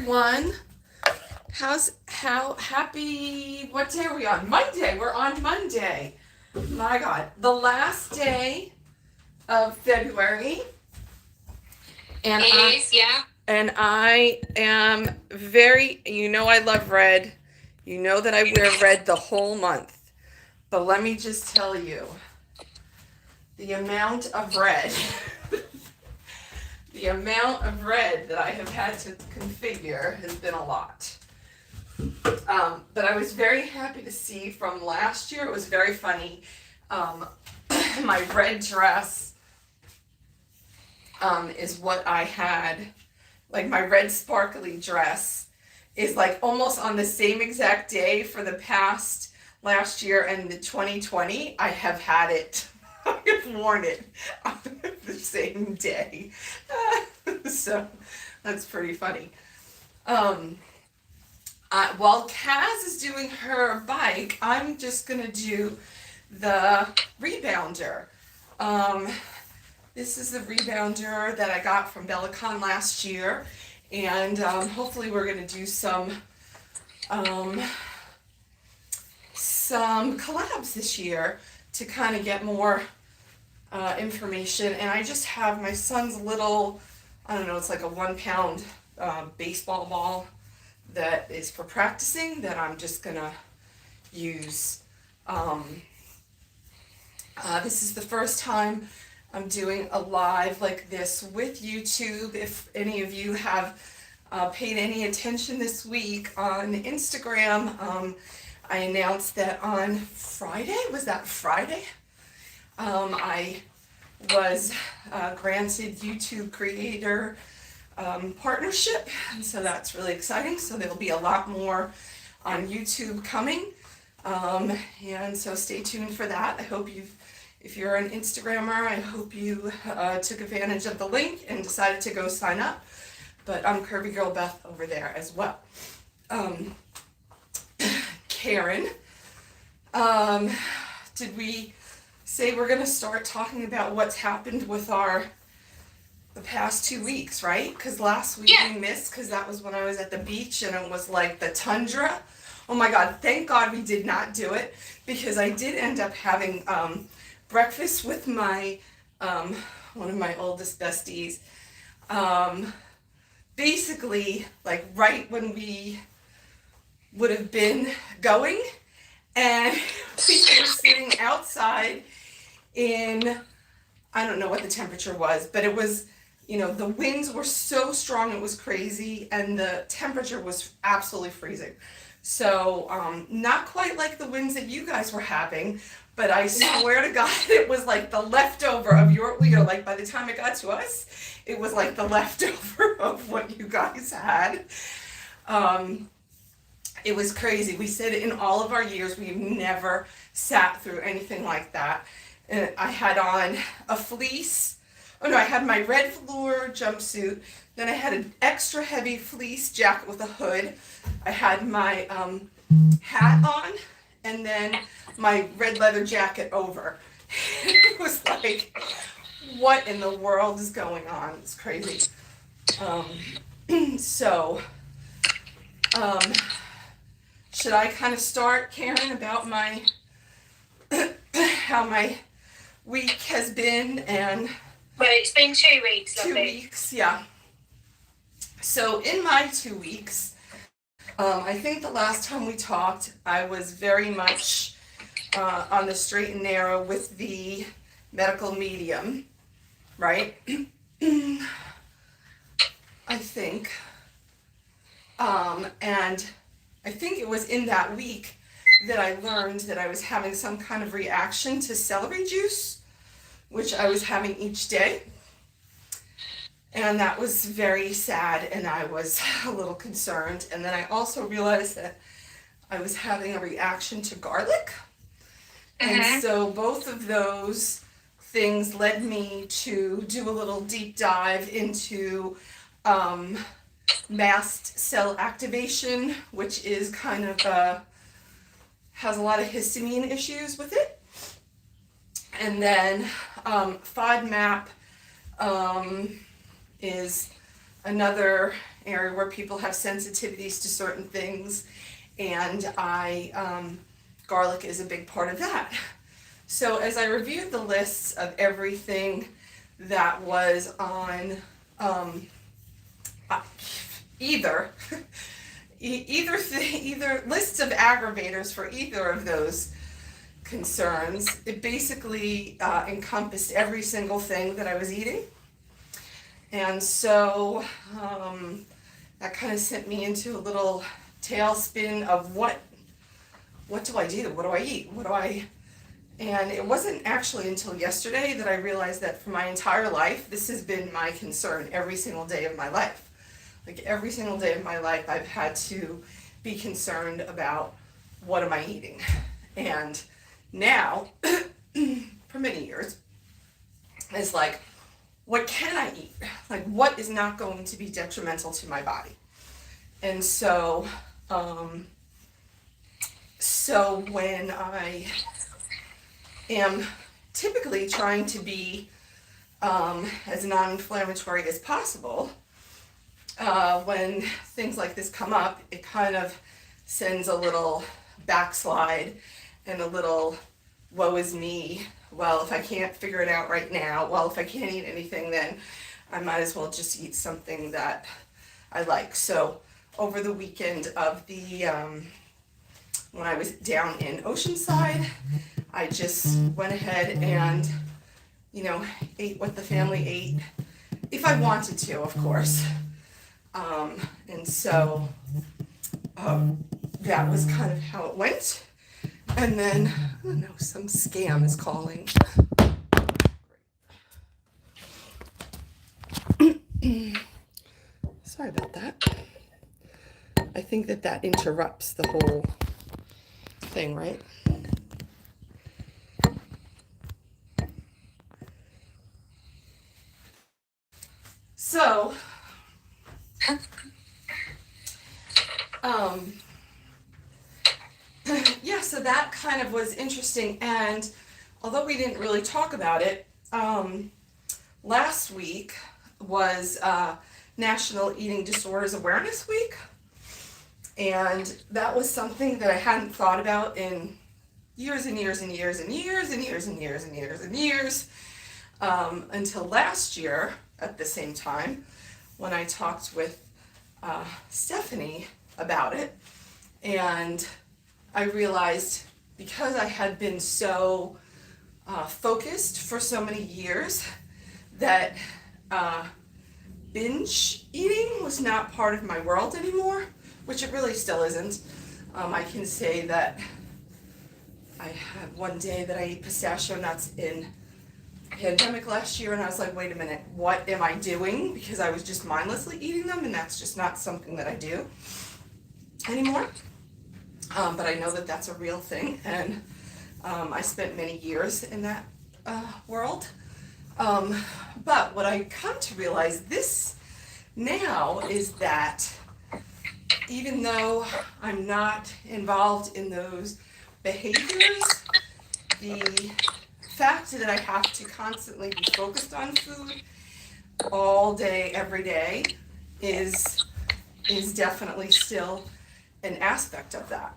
everyone. What day are we on? Monday. We're on Monday. My God, the last day of February. And I am very, I love red. You know that I wear red the whole month. But let me just tell you, the amount of red, the amount of red that I have had to configure has been a lot. But I was very happy to see from last year, it was very funny. My red dress is what I had, like my red sparkly dress is like almost on the same exact day for the past last year and the 2020. I have had it. I have worn it on the same day. So that's pretty funny. While Kaz is doing her bike, I'm just gonna do the rebounder. This is the rebounder that I got from Bellicon last year, and hopefully we're gonna do some collabs this year to kind of get more information. And I just have my son's little, I don't know, it's like a 1 pound baseball ball that is for practicing that I'm just gonna use. This is the first time I'm doing a live like this with YouTube. If any of you have paid any attention this week on Instagram, I announced that on Friday, was that Friday? I was granted YouTube creator partnership, and so that's really exciting. So there'll be a lot more on YouTube coming, and so stay tuned for that. I hope if you're an Instagrammer, I hope you took advantage of the link and decided to go sign up. But I'm Curvygirlbeth over there as well. Karen, did we say we're gonna start talking about what's happened with the past 2 weeks, right? Because last week we missed, because that was when I was at the beach and it was like the tundra. Oh my God, thank God we did not do it, because I did end up having breakfast with my one of my oldest besties. Basically, like right when we would have been going, and we were sitting outside in, I don't know what the temperature was, but it was, the winds were so strong, it was crazy, and the temperature was absolutely freezing. So, not quite like the winds that you guys were having, but I swear to God, it was like the leftover of like by the time it got to us, it was like the leftover of what you guys had. It was crazy. We said in all of our years, we've never sat through anything like that. And I had on a fleece. Oh no, I had my red velour jumpsuit. Then I had an extra heavy fleece jacket with a hood. I had my hat on, and then my red leather jacket over. It was like, what in the world is going on? It's crazy. Should I kind of start, Karen, about how my week has been? And well, it's been 2 weeks, lovely. 2 weeks, yeah. So in my 2 weeks, I think the last time we talked, I was very much on the straight and narrow with the medical medium, right? I think. And I think it was in that week that I learned that I was having some kind of reaction to celery juice, which I was having each day. And that was very sad, and I was a little concerned. And then I also realized that I was having a reaction to garlic. And so both of those things led me to do a little deep dive into mast cell activation, which is kind of has a lot of histamine issues with it. And then FODMAP is another area where people have sensitivities to certain things, and garlic is a big part of that. So as I reviewed the lists of everything that was on either either lists of aggravators for either of those concerns, it basically encompassed every single thing that I was eating. And so that kind of sent me into a little tailspin of what do I do? What do I eat? And it wasn't actually until yesterday that I realized that for my entire life, this has been my concern every single day of my life. Like every single day of my life, I've had to be concerned about what am I eating. And now, for many years, it's like, what can I eat? Like, what is not going to be detrimental to my body? And so, when I am typically trying to be as non-inflammatory as possible, when things like this come up, it kind of sends a little backslide and a little woe is me. Well, if I can't figure it out right now, well, if I can't eat anything, then I might as well just eat something that I like. So over the weekend of the when I was down in Oceanside, I just went ahead and ate what the family ate, if I wanted to, of course. And so that was kind of how it went. And then, I don't know, some scam is calling. Sorry about that. I think that interrupts the whole thing, right? So, yeah, so that kind of was interesting, and although we didn't really talk about it, last week was National Eating Disorders Awareness Week, and that was something that I hadn't thought about in years and years and years and years and years and years and years and years, until last year at the same time when I talked with Stephanie about it, and I realized because I had been so focused for so many years that binge eating was not part of my world anymore, which it really still isn't. I can say that I had one day that I ate pistachio nuts in pandemic last year, and I was like, wait a minute, what am I doing? Because I was just mindlessly eating them, and that's just not something that I do anymore. But I know that that's a real thing, and I spent many years in that world. But what I come to realize this now is that even though I'm not involved in those behaviors, the fact that I have to constantly be focused on food all day, every day, is definitely still an aspect of that.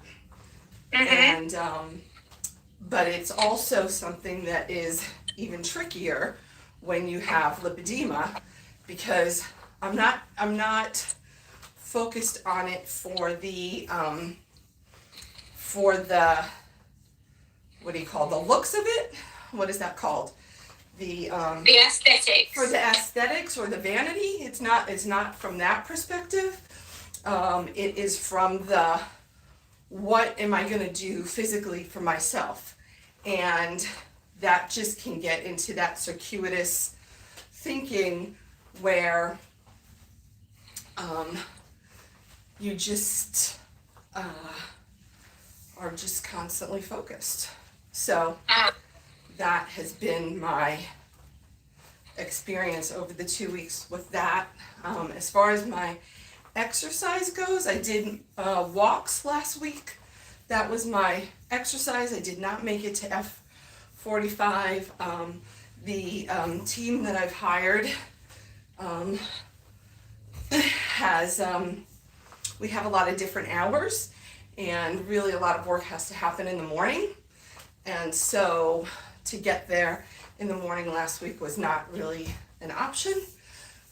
And but it's also something that is even trickier when you have lipedema, because I'm not focused on it for the what do you call the looks of it? What is that called? The aesthetics. For the aesthetics or the vanity. It's not from that perspective. It is from the what am I going to do physically for myself, and that just can get into that circuitous thinking where you just are just constantly focused. So that has been my experience over the 2 weeks with that. As far as my exercise goes, I did walks last week. That was my exercise. I did not make it to F45. The team that I've hired has, we have a lot of different hours, and really a lot of work has to happen in the morning. And so to get there in the morning last week was not really an option.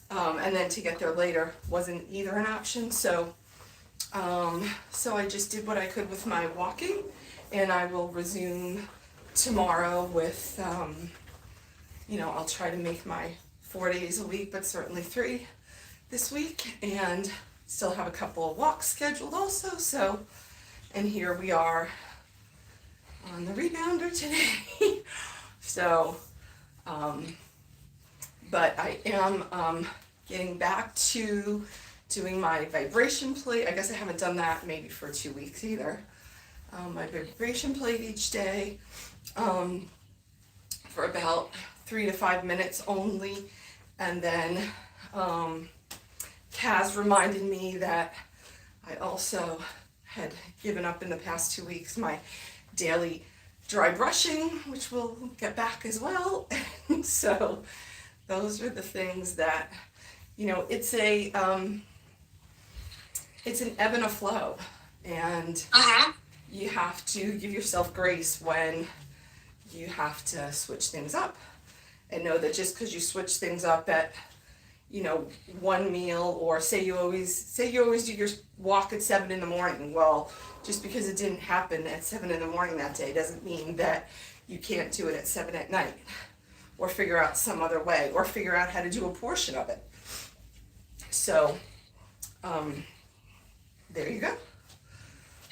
And then to get there later wasn't either an option. So I just did what I could with my walking, and I will resume tomorrow with, I'll try to make my 4 days a week, but certainly 3 this week, and still have a couple of walks scheduled also. So, and here we are on the rebounder today. So, but I am getting back to doing my vibration plate. I guess I haven't done that maybe for 2 weeks either. My vibration plate each day for about 3 to 5 minutes only. And then Kaz reminded me that I also had given up in the past 2 weeks my daily dry brushing, which we'll get back as well. So those are the things that, it's an ebb and a flow, and you have to give yourself grace when you have to switch things up, and know that just because you switch things up at one meal, or say you always do your walk at 7 in the morning. Well, just because it didn't happen at 7 in the morning that day doesn't mean that you can't do it at 7 at night, or figure out some other way, or figure out how to do a portion of it. So there you go.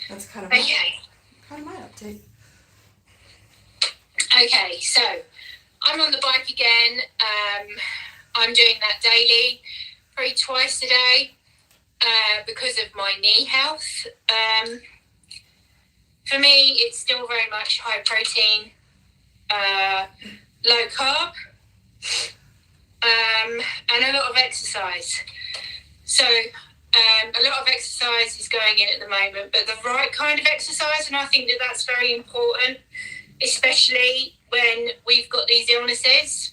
That's kind of my update. Okay, so I'm on the bike again. I'm doing that daily, probably twice a day, because of my knee health. For me, it's still very much high protein, low carb, and a lot of exercise. So a lot of exercise is going in at the moment, but the right kind of exercise, and I think that that's very important, especially when we've got these illnesses.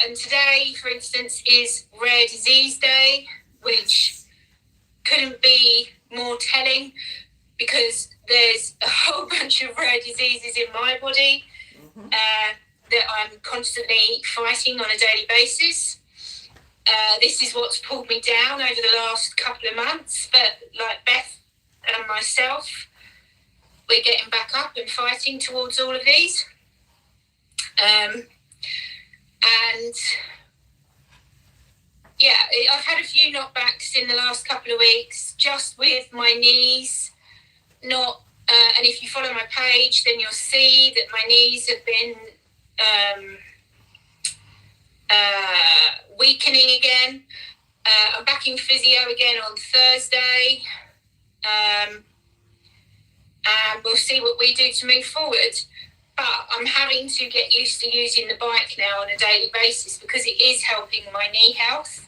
And today, for instance, is Rare Disease Day, which couldn't be more telling, because there's a whole bunch of rare diseases in my body that I'm constantly fighting on a daily basis. This is what's pulled me down over the last couple of months, but like Beth and myself, we're getting back up and fighting towards all of these. And yeah, I've had a few knockbacks in the last couple of weeks, just with my knees. And if you follow my page, then you'll see that my knees have been weakening again. I'm back in physio again on Thursday, and we'll see what we do to move forward. But I'm having to get used to using the bike now on a daily basis, because it is helping my knee health.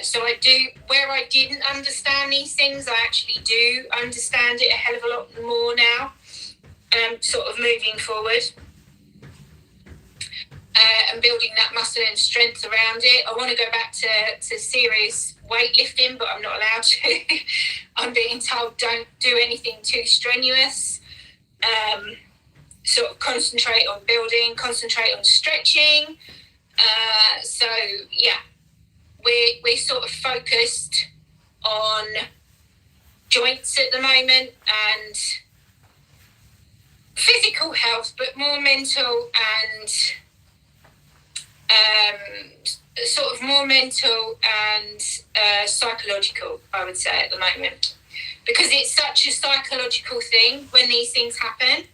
So I do, where I didn't understand these things, I actually do understand it a hell of a lot more now, sort of moving forward. And building that muscle and strength around it. I want to go back to serious weightlifting, but I'm not allowed to. I'm being told don't do anything too strenuous. Sort of concentrate on building, concentrate on stretching. So yeah, we're sort of focused on joints at the moment and physical health, but more mental and sort of more mental and psychological, I would say, at the moment, because it's such a psychological thing when these things happen.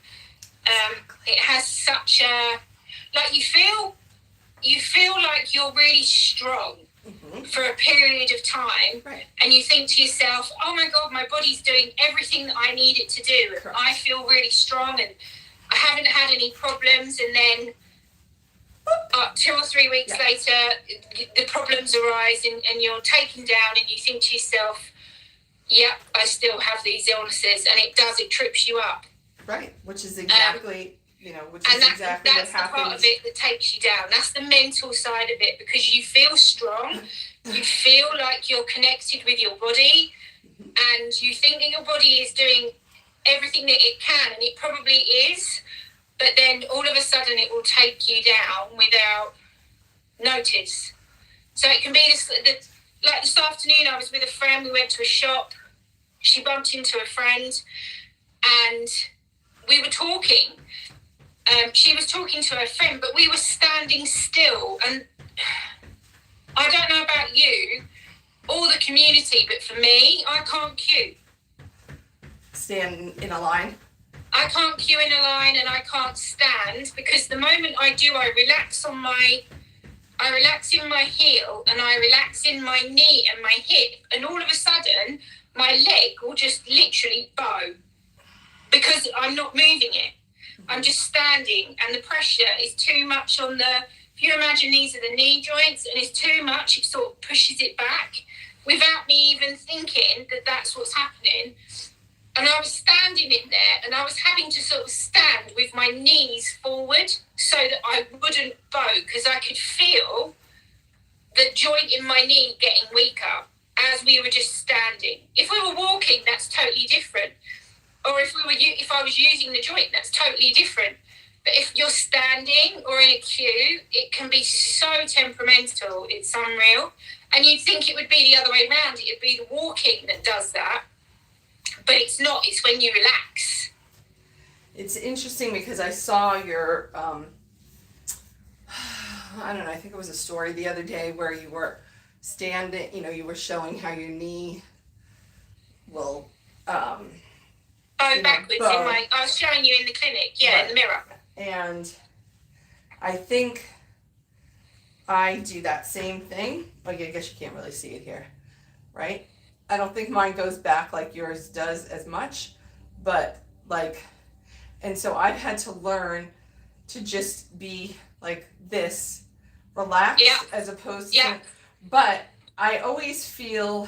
It has such a, like, you feel like you're really strong for a period of time, right, and you think to yourself, oh my God, my body's doing everything that I need it to do. Correct. I feel really strong and I haven't had any problems, and then 2 or 3 weeks later, the problems arise and you're taken down, and you think to yourself, I still have these illnesses, and it trips you up. Right, which is exactly which is exactly what happens. That's the part of it that takes you down. That's the mental side of it, because you feel strong, you feel like you're connected with your body, and you think that your body is doing everything that it can, and it probably is, but then all of a sudden it will take you down without notice. So it can be like this afternoon, I was with a friend, we went to a shop, she bumped into a friend, and we were talking. She was talking to her friend, but we were standing still. And I don't know about you or the community, but for me, I can't queue. Stand in a line? I can't queue in a line, and I can't stand, because the moment I do, I relax in my heel, and I relax in my knee and my hip, and all of a sudden my leg will just literally bow because I'm not moving it. I'm just standing, and the pressure is too much on if you imagine these are the knee joints, and it's too much, it sort of pushes it back without me even thinking that that's what's happening. And I was standing in there, and I was having to sort of stand with my knees forward so that I wouldn't bow, because I could feel the joint in my knee getting weaker as we were just standing. If we were walking, that's totally different. Or if I was using the joint, that's totally different. But if you're standing or in a queue, it can be so temperamental. It's unreal. And you'd think it would be the other way around. It would be the walking that does that. But it's not. It's when you relax. It's interesting because I saw your, I don't know, I think it was a story the other day where you were standing, you were showing how your knee will, backwards. I was showing you in the clinic, right. In the mirror. And I think I do that same thing. I guess you can't really see it here, right? I don't think mine goes back like yours does as much, but and so I've had to learn to just be like this, relaxed, as opposed to, but I always feel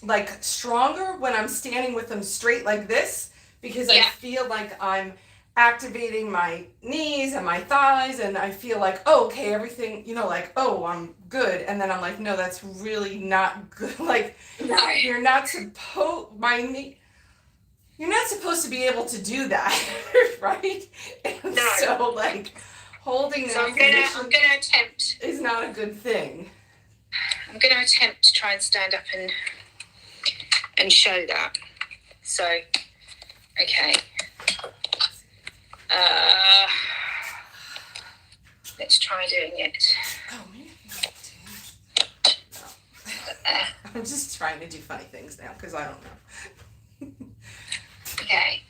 like stronger when I'm standing with them straight like this, because I feel like I'm activating my knees and my thighs, and I feel like, oh, okay, everything, oh, I'm good. And then I'm like, no, that's really not good. Like, no. You're not supposed to be able to do that, right? And no. So holding that I'm gonna attempt. Is not a good thing. I'm gonna attempt to try and stand up and show that. So, okay. Let's try doing it. Oh, maybe I'm just trying to do funny things now because I don't know. Okay.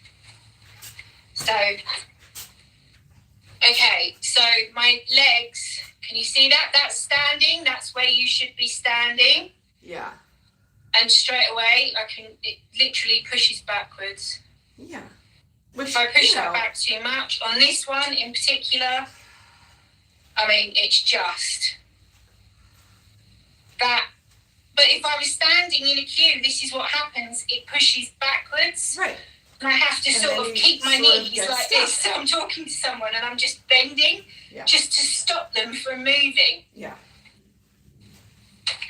So my legs, can you see that? That's standing. That's where you should be standing. Yeah. And straight away, it literally pushes backwards. Yeah. If I push that back too much, on this one in particular, it's just that. But if I was standing in a queue, this is what happens. It pushes backwards. Right. And I have to sort of keep my knees like this. So I'm talking to someone and I'm just bending just to stop them from moving. Yeah.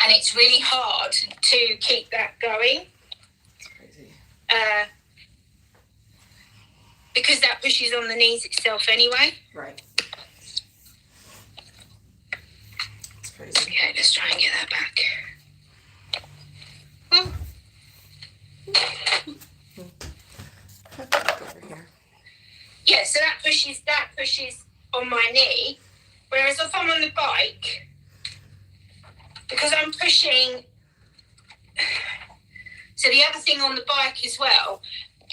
And it's really hard to keep that going. It's crazy. Because that pushes on the knees itself anyway. Right. It's crazy. Okay, let's try and get that back. Oh. Over here. Yeah, so that pushes on my knee. Whereas if I'm on the bike, because I'm pushing. So the other thing on the bike as well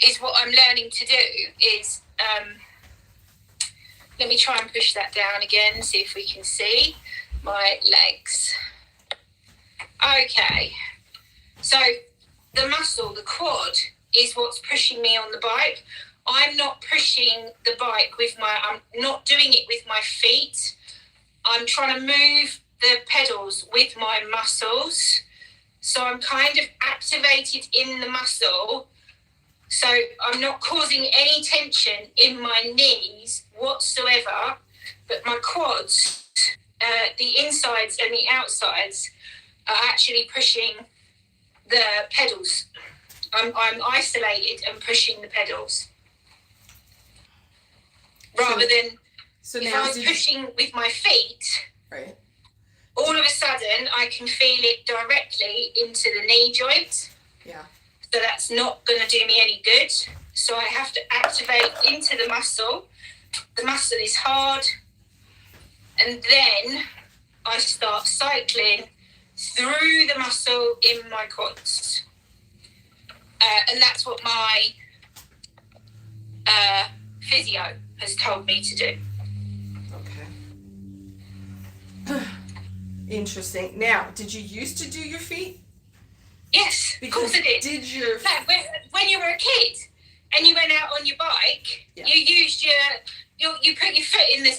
is what I'm learning to do is, let me try and push that down again, see if we can see my legs. Okay, so the muscle, the quad, is what's pushing me on the bike. I'm not pushing the bike I'm not doing it with my feet. I'm trying to move the pedals with my muscles. So I'm kind of activated in the muscle So I'm not causing any tension in my knees whatsoever, but my quads, the insides and the outsides, are actually pushing the pedals. I'm isolated and pushing the pedals. Rather than if I'm pushing with my feet, right, all of a sudden I can feel it directly into the knee joint. Yeah. So that's not going to do me any good. So I have to activate into the muscle. The muscle is hard. And then I start cycling through the muscle in my quads. And that's what my physio has told me to do. Okay. Interesting. Now, did you used to do your feet? Yes, of course I did. Did your when you were a kid and you went out on your bike, you used you put your foot in the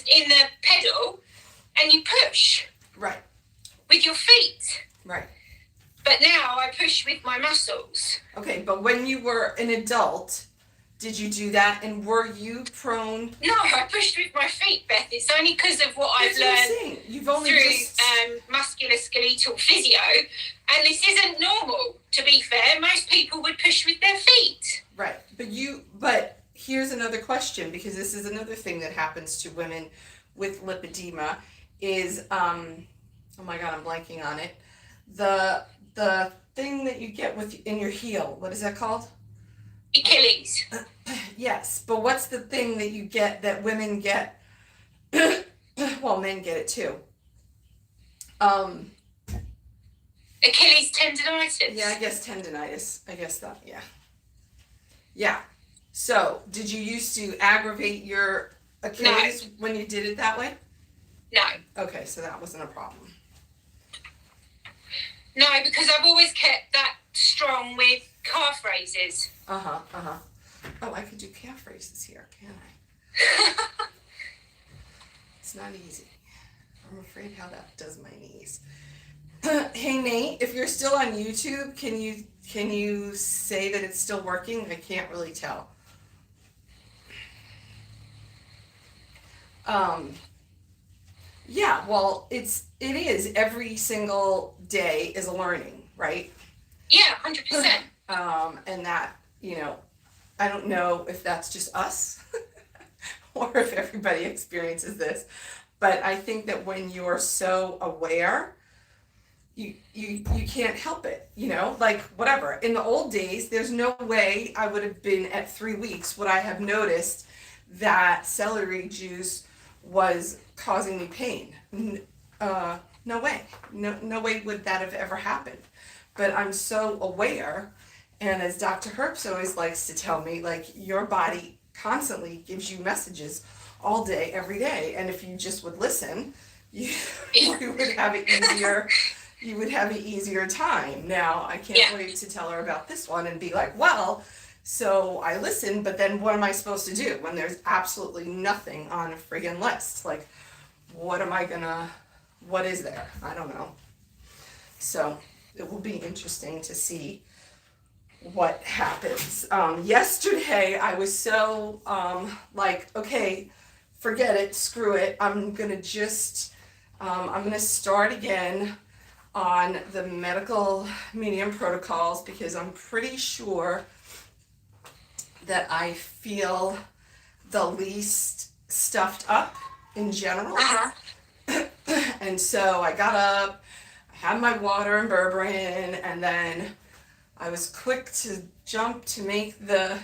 pedal and you push. Right. With your feet. Right. But now I push with my muscles. Okay, but when you were an adult, did you do that, and were you prone? No, I pushed with my feet, Beth. It's only because of what I've learned You've only through musculoskeletal physio, and this isn't normal. To be fair, most people would push with their feet. Right, but here's another question, because this is another thing that happens to women with lipedema is oh my god, I'm blanking on it. The thing that you get in your heel, what is that called? Achilles. Yes, but what's the thing that you get that women get? Well, men get it too. Achilles tendonitis. Yeah, I guess tendonitis. I guess that, yeah. Yeah. So, did you used to aggravate your Achilles when you did it that way? No. Okay, so that wasn't a problem. No, because I've always kept that strong with calf raises. Oh, I could do calf raises here, can't I? It's not easy. I'm afraid how that does my knees. Hey Nate, if you're still on YouTube, can you say that it's still working? I can't really tell. Yeah, well, it is every single day is a learning, right? Yeah, 100%. And that, I don't know if that's just us or if everybody experiences this, but I think that when you're so aware, you can't help it, like whatever. In the old days, there's no way I would have been at 3 weeks would I have noticed that celery juice was causing me pain. No way. No way would that have ever happened. But I'm so aware, and as Dr. Herbst always likes to tell me, like, your body constantly gives you messages all day, every day, and if you just would listen, you would have it easier. You would have an easier time. Now, I can't wait to tell her about this one and be like, well, so I listened, but then what am I supposed to do when there's absolutely nothing on a friggin' list? Like, what is there? I don't know. So it will be interesting to see what happens. Yesterday, I was so, okay, forget it, screw it. I'm going to start again on the medical medium protocols because I'm pretty sure that I feel the least stuffed up in general. And so I got up, I had my water and berberine, and then I was quick to jump to make I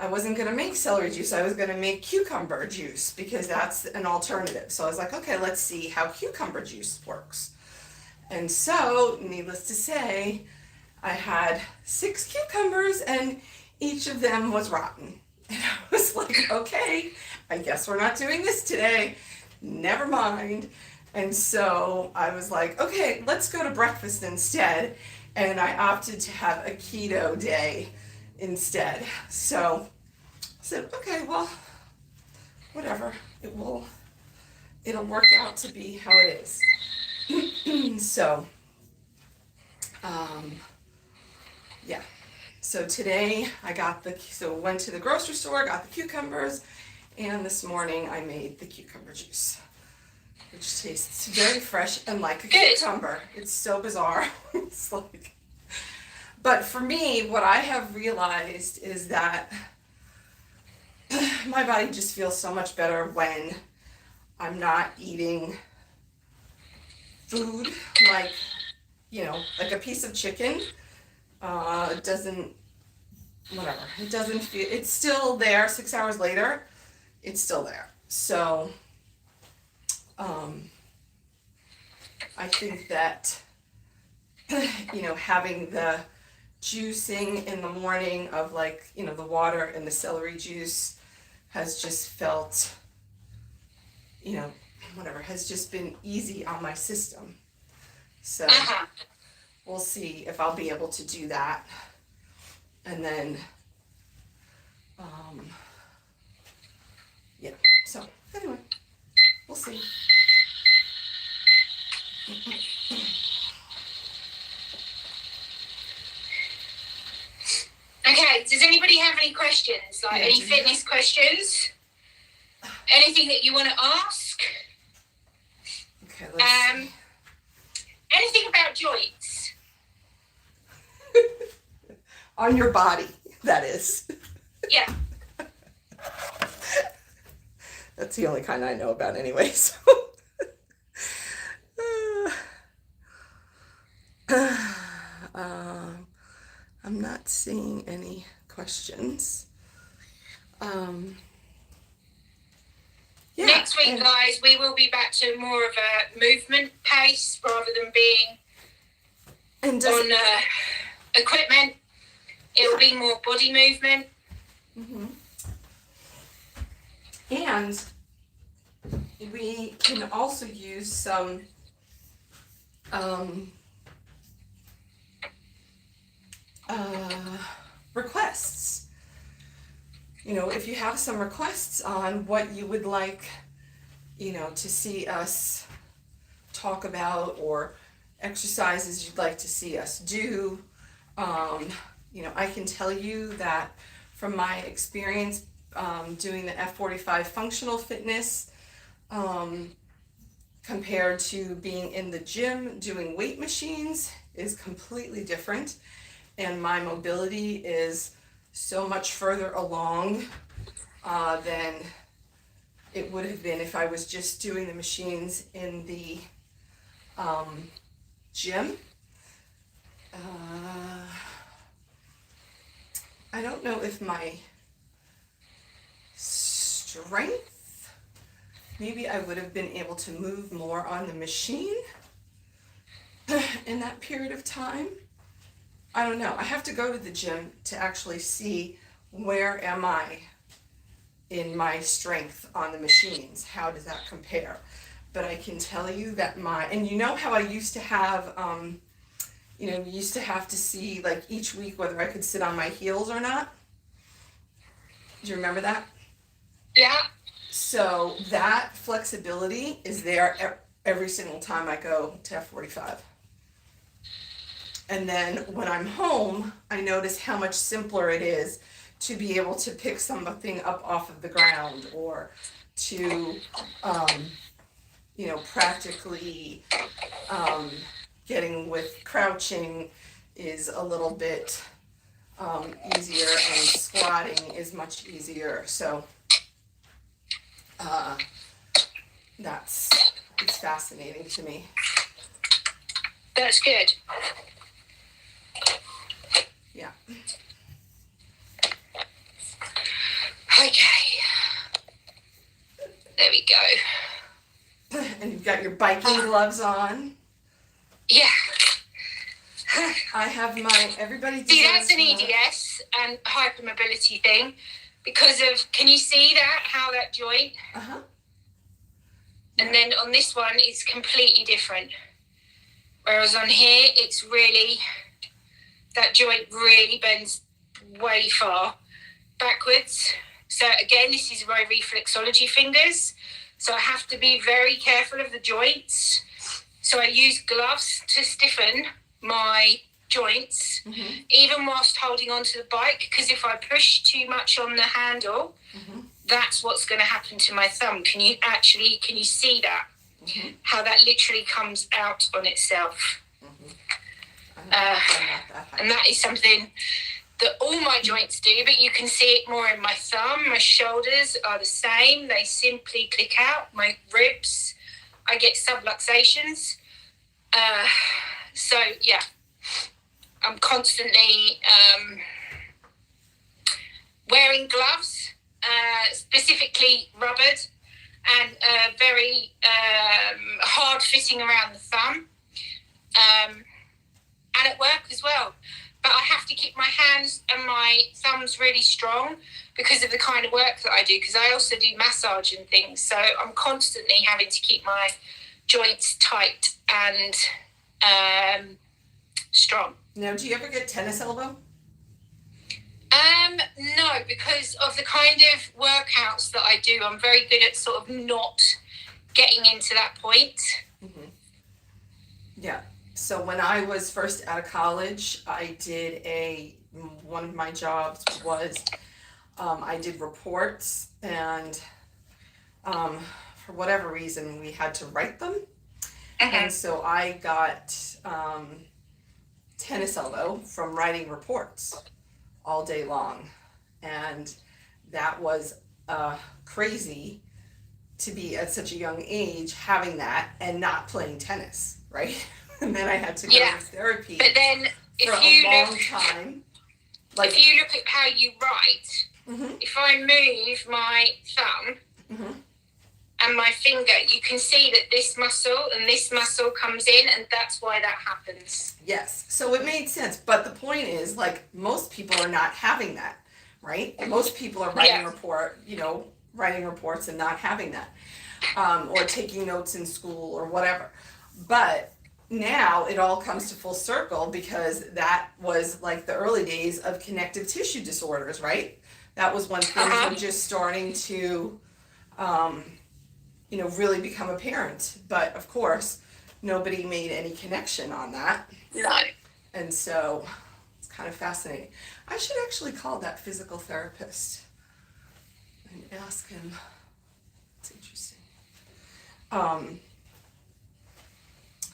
wasn't going to make celery juice, I was going to make cucumber juice because that's an alternative. So I was like, okay, let's see how cucumber juice works. And so, needless to say, I had 6 cucumbers and each of them was rotten. And I was like, okay, I guess we're not doing this today. Never mind. And so I was like, okay, let's go to breakfast instead. And I opted to have a keto day instead. So I said, okay, well, whatever. It'll work out to be how it is. So, yeah. So today I went to the grocery store, got the cucumbers, and this morning I made the cucumber juice, which tastes very fresh and like a cucumber. It's so bizarre. It's like, but for me, what I have realized is that my body just feels so much better when I'm not eating food like, like a piece of chicken. It doesn't feel, it's still there 6 hours later, it's still there. So, I think that, having the juicing in the morning of the water and the celery juice has just felt, has just been easy on my system. So we'll see if I'll be able to do that. And then, so anyway, we'll see. Okay, does anybody have any questions? Any fitness questions? Anything that you want to ask? Okay, let's see. Anything about joints? On your body, that is. Yeah. That's the only kind I know about anyway, so. I'm not seeing any questions. Next week, guys, we will be back to more of a movement pace rather than being on equipment. It will be more body movement. Mm-hmm. And we can also use some requests. If you have some requests on what you would like, to see us talk about, or exercises you'd like to see us do, I can tell you that from my experience doing the F45 functional fitness, compared to being in the gym doing weight machines, is completely different, and my mobility is so much further along than it would have been if I was just doing the machines in the gym. I don't know if my strength, maybe I would have been able to move more on the machine in that period of time. I don't know. I have to go to the gym to actually see where am I in my strength on the machines. How does that compare? But I can tell you that and how I used to have, we used to have to see each week whether I could sit on my heels or not. Do you remember that? Yeah. So that flexibility is there every single time I go to F45. And then when I'm home, I notice how much simpler it is to be able to pick something up off of the ground, or to, practically getting with crouching is a little bit easier, and squatting is much easier. So it's fascinating to me. That's good. Yeah. Okay. There we go. And you've got your biking gloves on. Yeah. I have everybody See, that's an EDS and hypermobility thing because of, can you see that, how that joint? Uh-huh. And then on this one, it's completely different. Whereas on here, it's really, that joint really bends way far backwards. So again, this is my reflexology fingers. So I have to be very careful of the joints. So I use gloves to stiffen my joints, even whilst holding onto the bike, because if I push too much on the handle, that's what's going to happen to my thumb. Can you see that? How that literally comes out on itself. And that is something that all my joints do, but you can see it more in my thumb. My shoulders are the same. They simply click out. My ribs, I get subluxations. So, yeah, I'm constantly wearing gloves, specifically rubbered and very hard fitting around the thumb, and at work as well. But I have to keep my hands and my thumbs really strong because of the kind of work that I do, because I also do massage and things. So I'm constantly having to keep my joints tight and strong. Now, do you ever get tennis elbow? No, because of the kind of workouts that I do, I'm very good at sort of not getting into that point. Yeah. So when I was first out of college, I did one of my jobs was I did reports, and for whatever reason we had to write them, and so I got tennis elbow from writing reports all day long, and that was crazy to be at such a young age having that and not playing tennis, right? And then I had to go to therapy. But then for a long time. Like, if you look at how you write, if I move my thumb and my finger, you can see that this muscle and this muscle comes in, and that's why that happens. Yes. So it made sense. But the point is, like, most people are not having that, right? Most people are writing writing reports and not having that, or taking notes in school or whatever. But now it all comes to full circle, because that was like the early days of connective tissue disorders, right? That was when things were just starting to, really become apparent. But of course, nobody made any connection on that. No. And so it's kind of fascinating. I should actually call that physical therapist and ask him. It's interesting.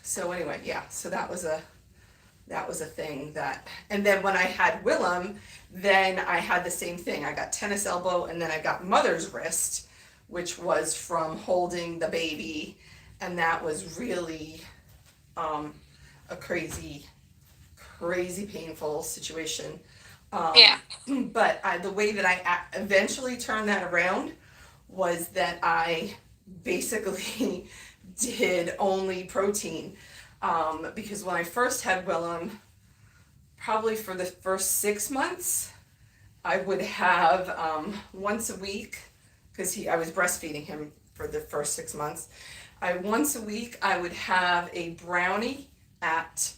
So anyway, so that was a thing that, and then when I had Willem, then I had the same thing. I got tennis elbow, and then I got mother's wrist, which was from holding the baby, and that was really a crazy painful situation. But the way that I eventually turned that around was that I basically did only protein, because when I first had Willem, probably for the first 6 months, I would have once a week, because I was breastfeeding him for the first 6 months. Once a week I would have a brownie at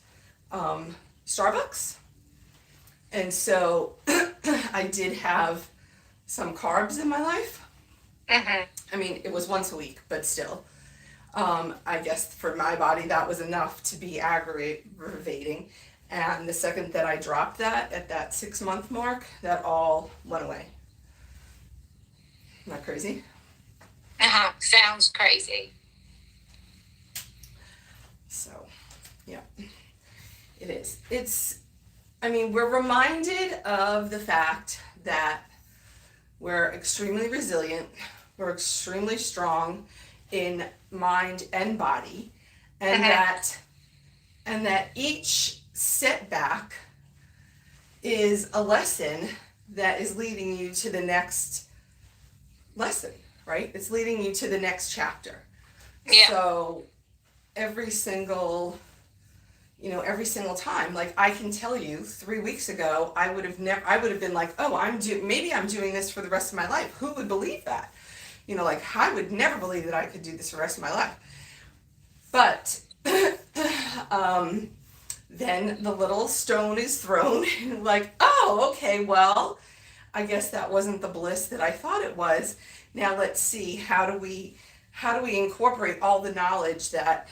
Starbucks, and so I did have some carbs in my life. I mean, it was once a week, but still. I guess for my body that was enough to be aggravating, and the second that I dropped that at that 6 month mark, that all went away. Isn't that crazy? Sounds crazy. So, yeah, it is. We're reminded of the fact that we're extremely resilient, we're extremely strong in mind and body, and that each setback is a lesson that is leading you to the next lesson, right? It's leading you to the next chapter. So every single time, like, I can tell you 3 weeks ago, I would have been like, oh, maybe I'm doing this for the rest of my life. Who would believe that? I would never believe that I could do this for the rest of my life. But then the little stone is thrown, like, oh, okay, well, I guess that wasn't the bliss that I thought it was. Now let's see, how do we incorporate all the knowledge that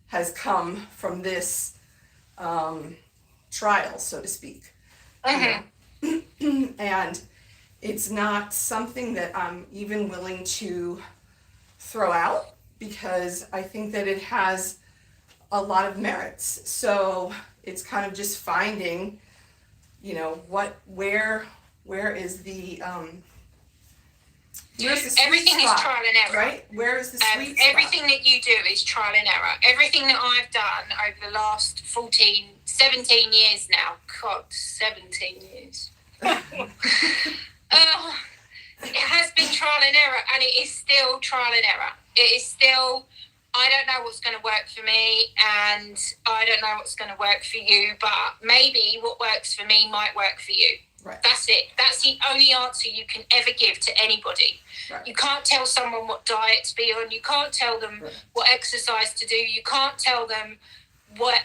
has come from this trial, so to speak. And it's not something that I'm even willing to throw out, because I think that it has a lot of merits. So it's kind of just finding, where is the where's the sweet everything spot, is trial and error, right? Where is the sweet spot? Everything that you do is trial and error. Everything that I've done over the last 17 years now, God, 17 years. It has been trial and error, and it is still trial and error. It is still, I don't know what's going to work for me, and I don't know what's going to work for you, but maybe what works for me might work for you. Right. That's it. That's the only answer you can ever give to anybody. Right. You can't tell someone what diet to be on. You can't tell them what exercise to do. You can't tell them what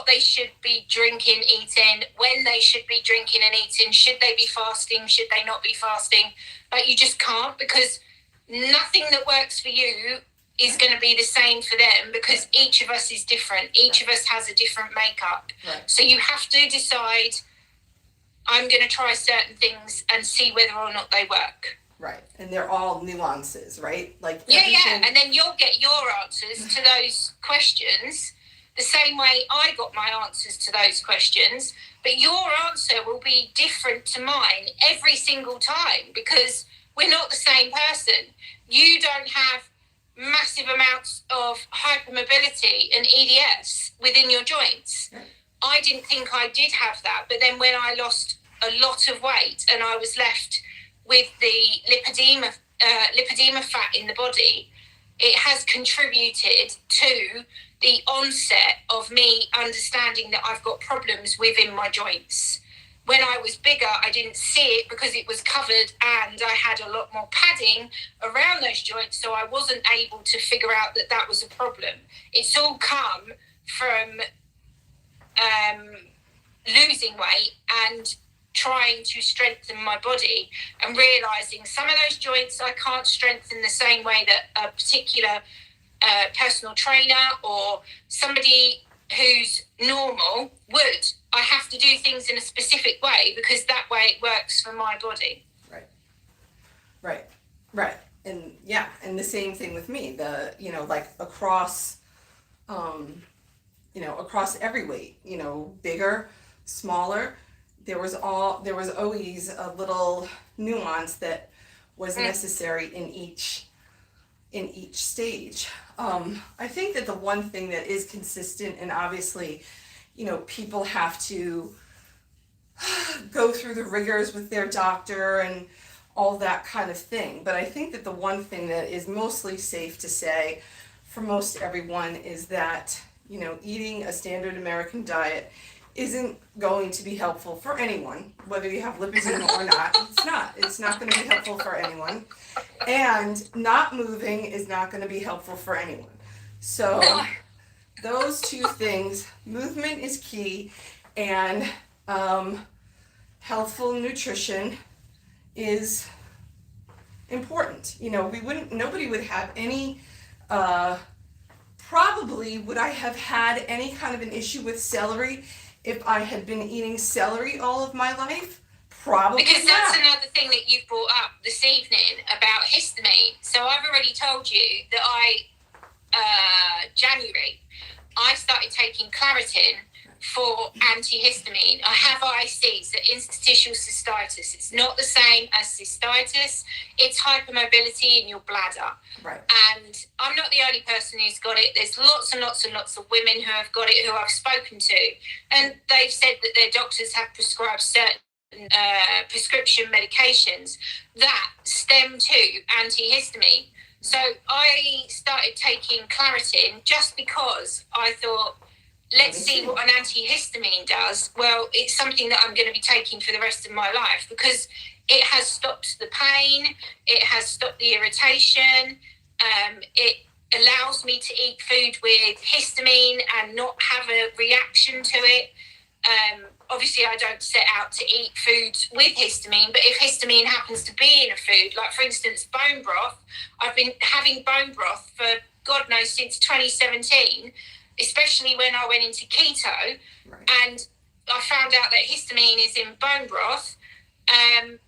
they should be drinking, eating, when they should be drinking and eating. Should they be fasting? Should they not be fasting? Like, you just can't, because nothing that works for you is going to be the same for them, because each of us is different. Each of us has a different makeup. Right. So you have to decide, I'm going to try certain things and see whether or not they work. Right. And they're all nuances, right? Like Yeah. And then you'll get your answers to those questions the same way I got my answers to those questions. But your answer will be different to mine every single time, because we're not the same person. You don't have massive amounts of hypermobility and EDS within your joints. I didn't think I did have that, but then when I lost a lot of weight and I was left with the lipedema fat in the body, it has contributed to the onset of me understanding that I've got problems within my joints. When I was bigger, I didn't see it because it was covered and I had a lot more padding around those joints, so I wasn't able to figure out that that was a problem. It's all come from losing weight and trying to strengthen my body, and realising some of those joints I can't strengthen the same way that a particular personal trainer or somebody who's normal would. I have to do things in a specific way because that way it works for my body. Right. And yeah, and the same thing with me, like across every weight, bigger, smaller, there was always a little nuance that was necessary in each stage. I think that the one thing that is consistent, and obviously, people have to go through the rigors with their doctor and all that kind of thing. But I think that the one thing that is mostly safe to say for most everyone is that, eating a standard American diet isn't going to be helpful for anyone, whether you have lipedema or not. It's not going to be helpful for anyone. And not moving is not going to be helpful for anyone. So those two things, movement is key, and healthful nutrition is important. Nobody would have any, probably would I have had any kind of an issue with celery if I had been eating celery all of my life? Probably because not. That's another thing that you've brought up this evening about histamine. So I've already told you that January, I started taking Claritin for antihistamine. I have ICs, so interstitial cystitis. It's not the same as cystitis. It's hypermobility in your bladder. Right. And I'm not the only person who's got it. There's lots and lots and lots of women who have got it, who I've spoken to, and they've said that their doctors have prescribed certain prescription medications that stem to antihistamine. So I started taking Claritin just because I thought, let's see what an antihistamine does. Well, it's something that I'm going to be taking for the rest of my life because it has stopped the pain, it has stopped the irritation, it allows me to eat food with histamine and not have a reaction to it. Obviously, I don't set out to eat food with histamine, but if histamine happens to be in a food, like for instance, bone broth, I've been having bone broth for God knows since 2017, especially when I went into keto. Right. And I found out that histamine is in bone broth. And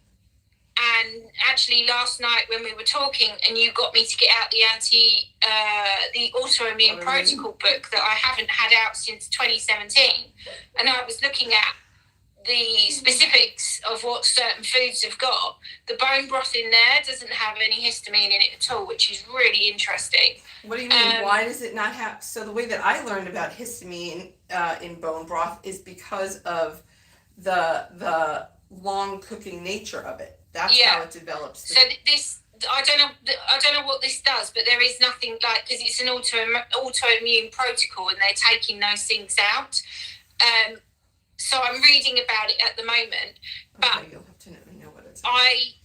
actually, last night when we were talking, and you got me to get out the autoimmune protocol book that I haven't had out since 2017, and I was looking at the specifics of what certain foods have got. The bone broth in there doesn't have any histamine in it at all, which is really interesting. What do you mean? Why does it not have? So the way that I learned about histamine in bone broth is because of the long cooking nature of it. That's how it develops. So this, I don't know what this does, but there is nothing like, because it's an autoimmune protocol, and they're taking those things out. So I'm reading about it at the moment, but you'll have to know what it's. I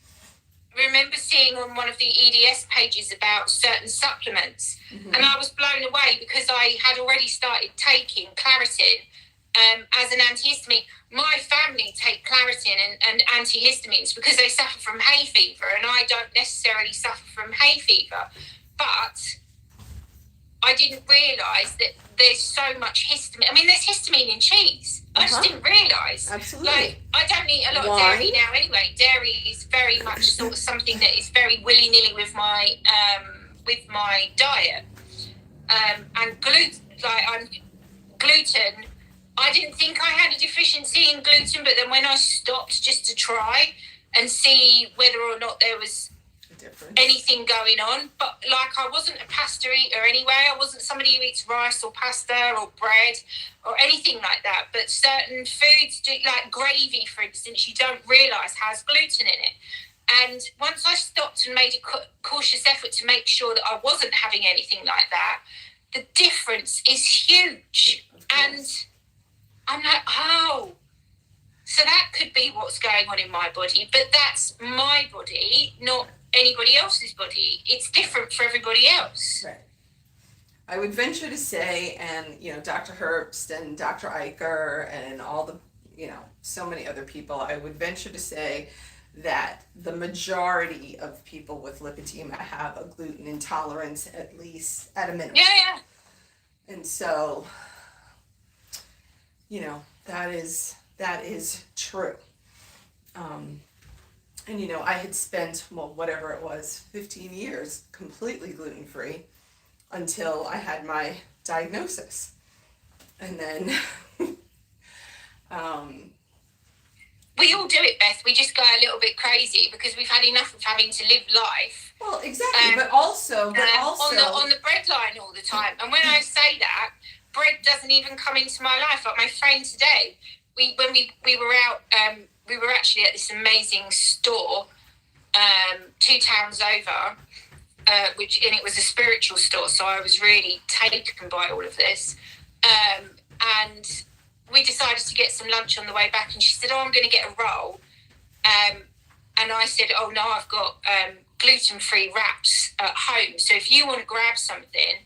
remember seeing on one of the EDS pages about certain supplements, and I was blown away because I had already started taking Claritin as an antihistamine. My family take Claritin and antihistamines because they suffer from hay fever, and I don't necessarily suffer from hay fever. But I didn't realise that there's so much histamine. I mean, there's histamine in cheese. I just didn't realise. Absolutely. Like, I don't eat a lot of dairy now anyway. Dairy is very much sort of something that is very willy-nilly with my diet. And gluten, I didn't think I had a deficiency in gluten, but then when I stopped just to try and see whether or not there was anything going on, but like, I wasn't a pasta eater anyway. I wasn't somebody who eats rice or pasta or bread or anything like that, but certain foods do, like gravy, for instance, you don't realise has gluten in it. And once I stopped and made a cautious effort to make sure that I wasn't having anything like that, the difference is huge. And I'm like, oh, so that could be what's going on in my body, but that's my body, not anybody else's body. It's different for everybody else. Right. I would venture to say, and Dr. Herbst and Dr. Eicher and all the, so many other people, I would venture to say that the majority of people with lipedema have a gluten intolerance, at least at a minimum. Yeah. And so, that is true. And I had spent, whatever it was, 15 years completely gluten-free until I had my diagnosis. And then we all do it, Beth. We just go a little bit crazy because we've had enough of having to live life. Well, exactly, but also on the bread line all the time. And when I say that, bread doesn't even come into my life. Like my friend today, when we were out, we were actually at this amazing store 2 towns over, and it was a spiritual store, so I was really taken by all of this. And we decided to get some lunch on the way back, and she said, I'm going to get a roll. And I said, oh no, I've got gluten-free wraps at home, so if you want to grab something,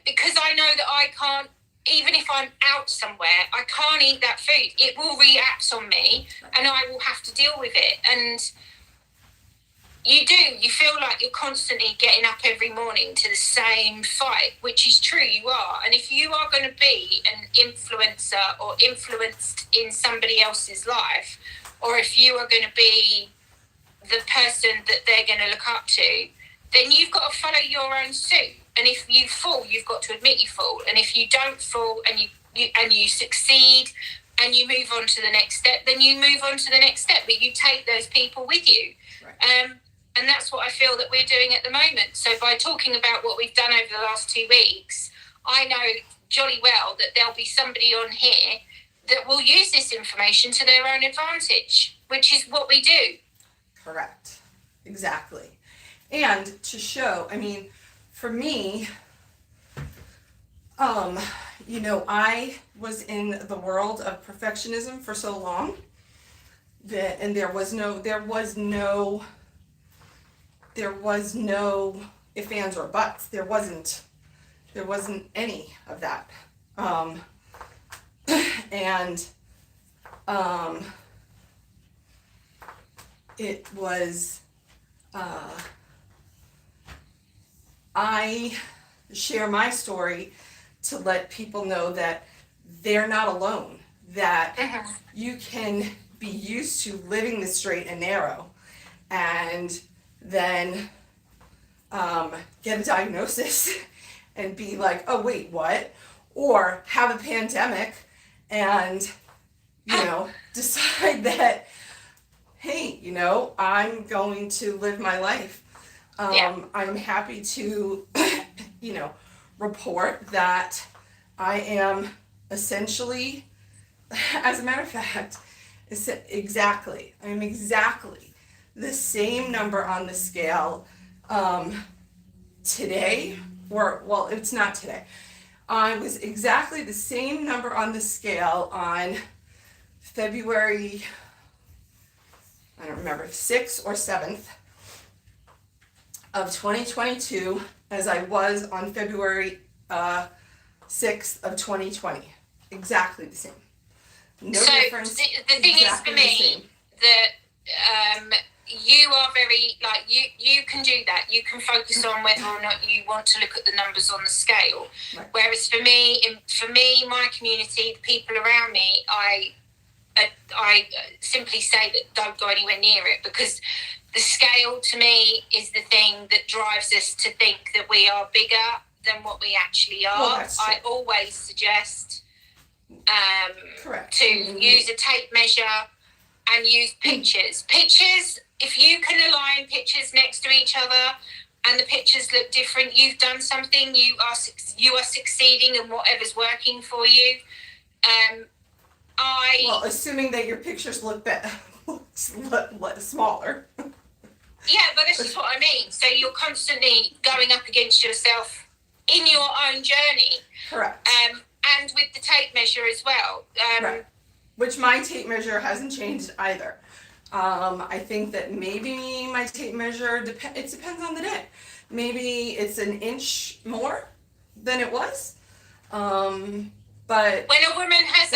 because I know that I can't, even if I'm out somewhere, I can't eat that food. It will react on me, and I will have to deal with it. And you feel like you're constantly getting up every morning to the same fight, which is true, you are. And if you are going to be an influencer or influenced in somebody else's life, or if you are going to be the person that they're going to look up to, then you've got to follow your own suit. And if you fall, you've got to admit you fall. And if you don't fall and you succeed and you move on to the next step, then you move on to the next step. But you take those people with you. Right. And that's what I feel that we're doing at the moment. So by talking about what we've done over the last 2 weeks, I know jolly well that there'll be somebody on here that will use this information to their own advantage, which is what we do. Correct. Exactly. And to show, for me, I was in the world of perfectionism for so long and there was no ifs, ands, or buts. There wasn't any of that. It was, I share my story to let people know that they're not alone. that you can be used to living the straight and narrow, and then get a diagnosis and be like, oh wait, what? Or have a pandemic and, decide that, hey, I'm going to live my life. I'm happy to, report that I am essentially, as a matter of fact, I'm exactly the same number on the scale today, it's not today. I was exactly the same number on the scale on February, I don't remember, 6th or 7th of 2022 as I was on February 6th of 2020. Exactly the same. No difference. The thing exactly is for me that you are very, like, you can do that. You can focus on whether or not you want to look at the numbers on the scale. Right. Whereas for me, my community, the people around me, I simply say that don't go anywhere near it, because the scale to me is the thing that drives us to think that we are bigger than what we actually are. Well, that's true. I always suggest Correct. to use a tape measure and use pictures. Pictures, if you can align pictures next to each other and the pictures look different, you've done something. You are succeeding in whatever's working for you. Well, assuming that your pictures look smaller. Yeah, but this is what I mean. So you're constantly going up against yourself in your own journey. Correct. And with the tape measure as well. Right. Which my tape measure hasn't changed either. I think that maybe my tape measure, it depends on the day. Maybe it's an inch more than it was. But when a woman has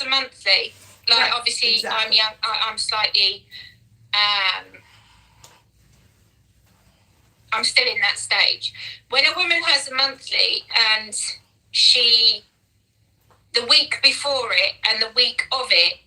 a monthly, like, right, obviously exactly. I'm young, I'm slightly, I'm still in that stage. When a woman has a monthly and the week before it and the week of it,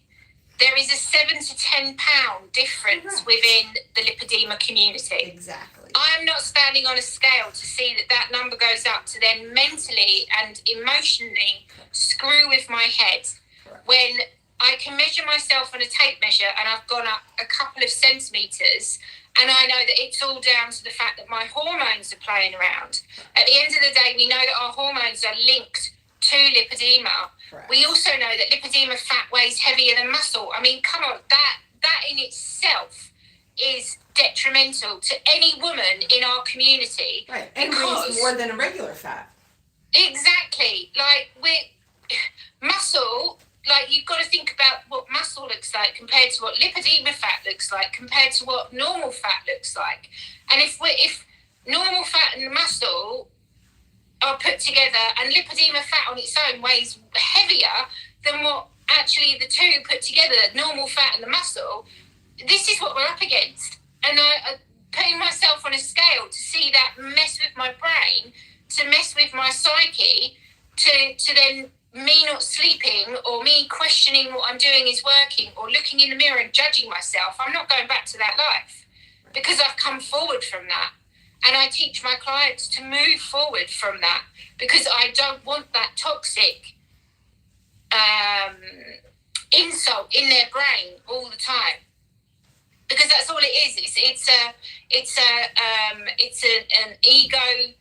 there is a 7 to 10 pound difference Correct. within the lipedema community. Exactly. I'm not standing on a scale to see that number goes up to then mentally and emotionally screw with my head. Correct. When I can measure myself on a tape measure and I've gone up a couple of centimetres, and I know that it's all down to the fact that my hormones are playing around. At the end of the day, we know that our hormones are linked to lipedema. Correct. We also know that lipedema fat weighs heavier than muscle. I mean, come on, that in itself is detrimental to any woman in our community. Right, and weighs more than a regular fat. Exactly. Like, muscle, like, you've got to think about what muscle looks like compared to what lipedema fat looks like compared to what normal fat looks like. And if normal fat and muscle are put together and lipedema fat on its own weighs heavier than what actually the two put together, normal fat and the muscle, this is what we're up against. And I putting myself on a scale to see that mess with my brain, to mess with my psyche, to then me not sleeping or me questioning what I'm doing is working or looking in the mirror and judging myself, I'm not going back to that life, because I've come forward from that. And I teach my clients to move forward from that, because I don't want that toxic insult in their brain all the time, because that's all it is. It's an ego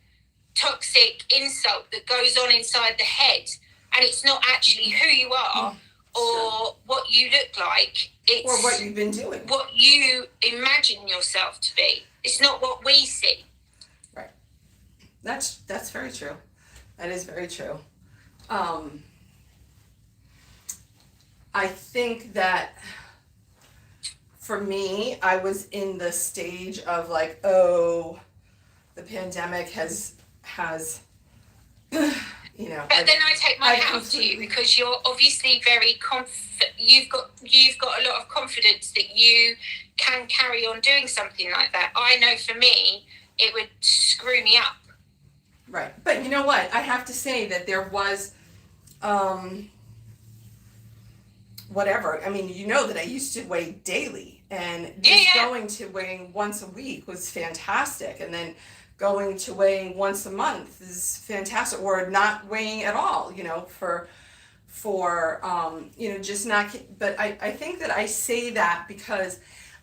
toxic insult that goes on inside the head, and it's not actually who you are or what you look like. It's or what you've been doing. What you imagine yourself to be. It's not what we see. Right. That's very true. That is very true. I think that for me, I was in the stage of like, oh, the pandemic has But then I take my hat off to you, because you're obviously very you've got a lot of confidence that you can carry on doing something like that. I know for me, it would screw me up. Right. But you know what? I have to say that there was whatever. I mean, you know that I used to weigh daily, and just going to weighing once a week was fantastic. And then going to weighing once a month is fantastic, or not weighing at all, just not, but I think that I say that because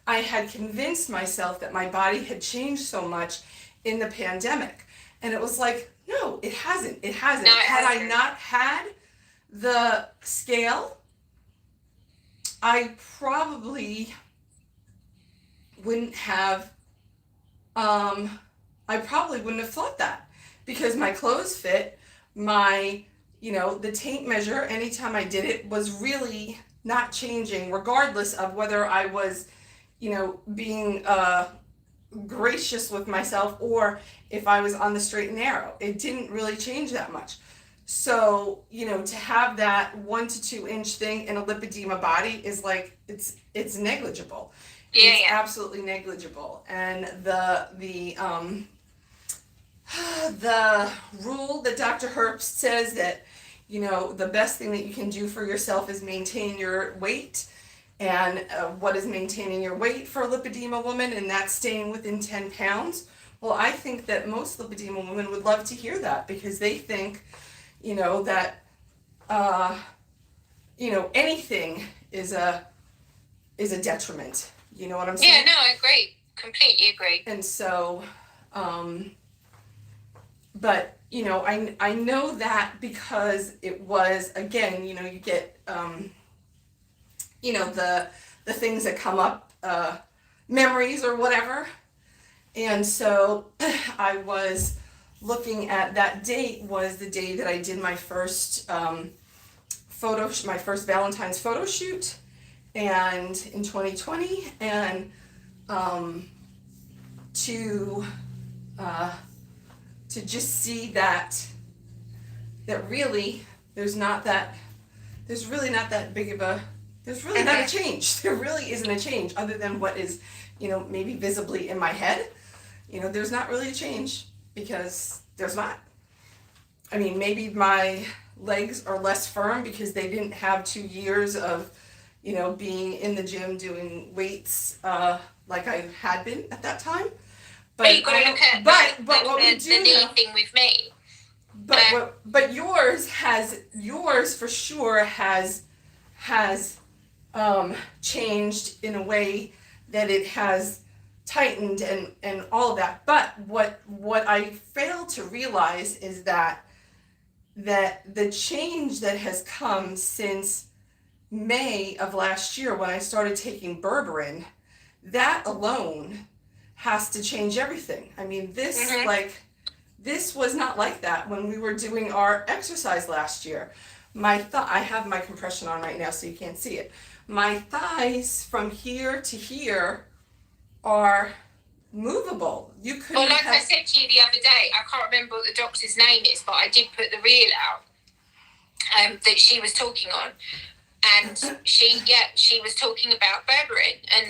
I had convinced myself that my body had changed so much in the pandemic. And it was like, no, it hasn't. It hasn't. No, it had hasn't. I not had the scale, I probably wouldn't have, thought that, because my clothes fit, the tape measure, anytime I did it, was really not changing, regardless of whether I was, being gracious with myself, or if I was on the straight and narrow. It didn't really change that much. So, to have that 1 to 2 inch thing in a lipedema body is like, it's negligible. It's absolutely negligible. And the rule that Dr. Herbst says that, the best thing that you can do for yourself is maintain your weight. And what is maintaining your weight for a lipedema woman? And that's staying within 10 pounds. Well, I think that most lipedema women would love to hear that, because they think, that, anything is a detriment. You know what I'm saying? Yeah, no, I agree. Completely agree. And so, but, I know that because it was, again, you get, the things that come up, memories or whatever. And so I was looking at that date, was the day that I did my first my first Valentine's photo shoot, and in 2020, and to just see that really there's really not that big of a, there's really not a change. There really isn't a change, other than what is, maybe visibly in my head. There's not really a change, because there's not. I mean, maybe my legs are less firm because they didn't have 2 years of, being in the gym doing weights, like I had been at that time. But you got to look at the knee thing with me. But yours for sure has changed in a way that it has tightened and all of that. But what I fail to realize is that the change that has come since May of last year, when I started taking berberine, that alone has to change everything. I mean, this was not like that when we were doing our exercise last year. I have my compression on right now, so you can't see it. My thighs from here to here are movable. You couldn't. Well, like I said to you the other day, I can't remember what the doctor's name is, but I did put the reel out that she was talking on, and she was talking about berberine, and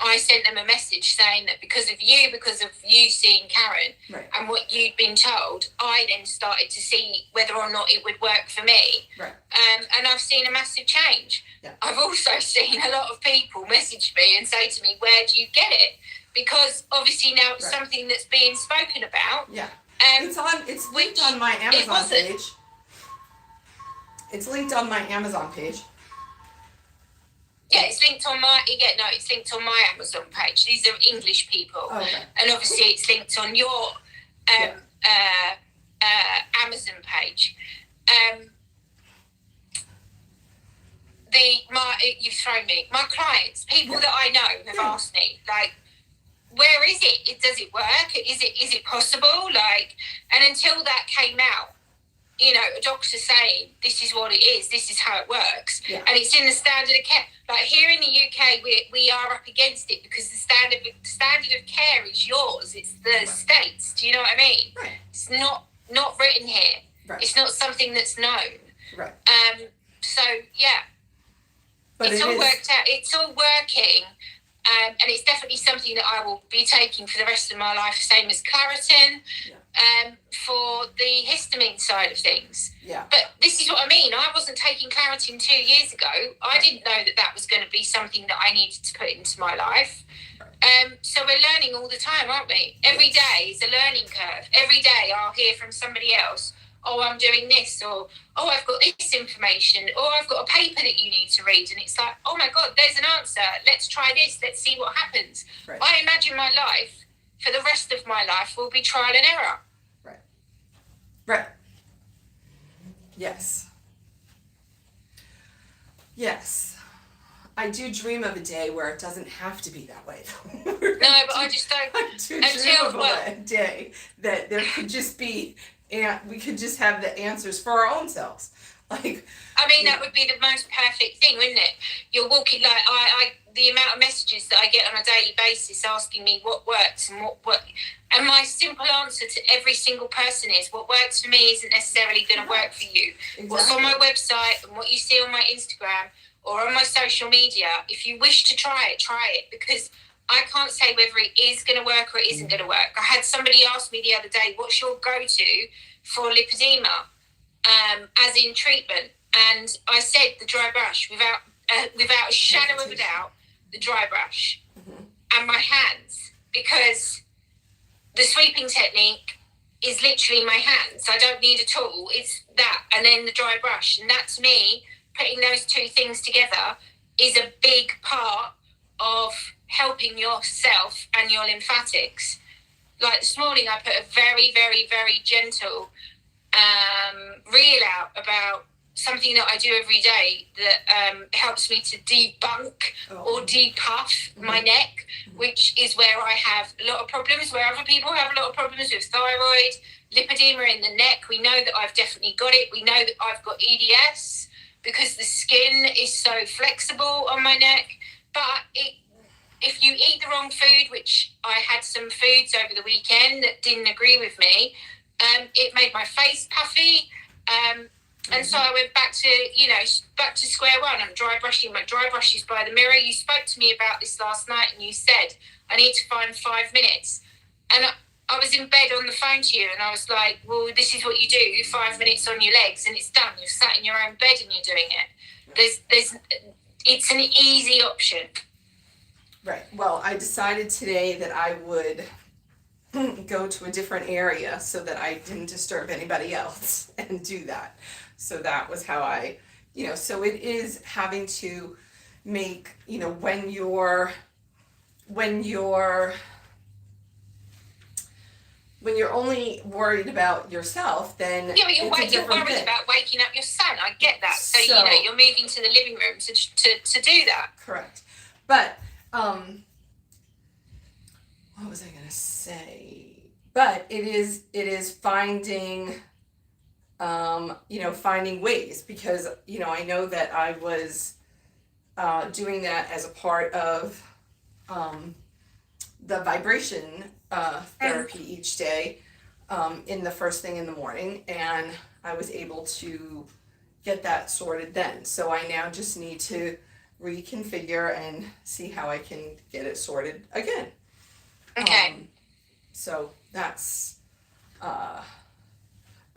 I sent them a message saying that because of you seeing Karen, right, and what you'd been told, I then started to see whether or not it would work for me. Right. And I've seen a massive change. Yeah. I've also seen a lot of people message me and say to me, where do you get it? Because obviously now it's something that's being spoken about. Yeah. It's linked on my Amazon page. It's linked on my Amazon page. Yeah, it's linked on my Amazon page. These are English people. Oh, okay. And obviously it's linked on your Amazon page. You've thrown me. My clients, people that I know, have asked me, like, where is it? Does it work? Is it possible? Like, and until that came out, a doctor saying this is what it is, this is how it works, and it's in the standard of care. Like here in the UK, we are up against it because the standard of care is yours. It's the states. Do you know what I mean? Right. It's not written here. Right. It's not something that's known. Right. So yeah, but it's all worked out. It's all working. And it's definitely something that I will be taking for the rest of my life, same as Claritin. Yeah. for the histamine side of things. Yeah. But this is what I mean. I wasn't taking Claritin 2 years ago. I didn't know that that was going to be something that I needed to put into my life. So we're learning all the time, aren't we? Every day is a learning curve. Every day I'll hear from somebody else, oh, I'm doing this, or, oh, I've got this information, or I've got a paper that you need to read. And it's like, oh my God, there's an answer. Let's try this. Let's see what happens. Right. I imagine my life for the rest of my life will be trial and error. Right. Right. Yes. Yes. I do dream of a day where it doesn't have to be that way, though. No, but I just don't. I do dream of a day that there could just be, and we could just have the answers for our own selves. Like, I mean, that would be the most perfect thing, wouldn't it? You're walking, like, the amount of messages that I get on a daily basis asking me what works and and my simple answer to every single person is, what works for me isn't necessarily going to work for you. Exactly. What's on my website and what you see on my Instagram or on my social media, if you wish to try it, because I can't say whether it is going to work or it isn't going to work. I had somebody ask me the other day, what's your go-to for lipedema, as in treatment? And I said the dry brush, without a shadow of a doubt, the dry brush. And my hands, because the sweeping technique is literally my hands. I don't need a tool. It's that, and then the dry brush. And that, to me, putting those two things together is a big part of helping yourself and your lymphatics. Like this morning, I put a very, very, very gentle reel out about something that I do every day that helps me to debunk or depuff my neck, which is where I have a lot of problems, where other people have a lot of problems with thyroid, lipedema in the neck. We know that I've definitely got it. We know that I've got EDS because the skin is so flexible on my neck. But if you eat the wrong food, which I had some foods over the weekend that didn't agree with me, it made my face puffy. And so I went back to square one. I'm dry brushing. My dry brush is by the mirror. You spoke to me about this last night and you said, I need to find 5 minutes. And I was in bed on the phone to you and I was like, well, this is what you do, 5 minutes on your legs and it's done. You're sat in your own bed and you're doing it. It's an easy option. Right. Well, I decided today that I would go to a different area so that I didn't disturb anybody else and do that. So that was how I, so it is having to make, when you're only worried about yourself, then yeah, but you're worried about waking up your son. I get that. So you're moving to the living room to do that. Correct. But what was I gonna say? But it is finding finding ways, because I know that I was doing that as a part of the vibration therapy each day in the first thing in the morning, and I was able to get that sorted then. So I now just need to reconfigure and see how I can get it sorted again. Okay. So that's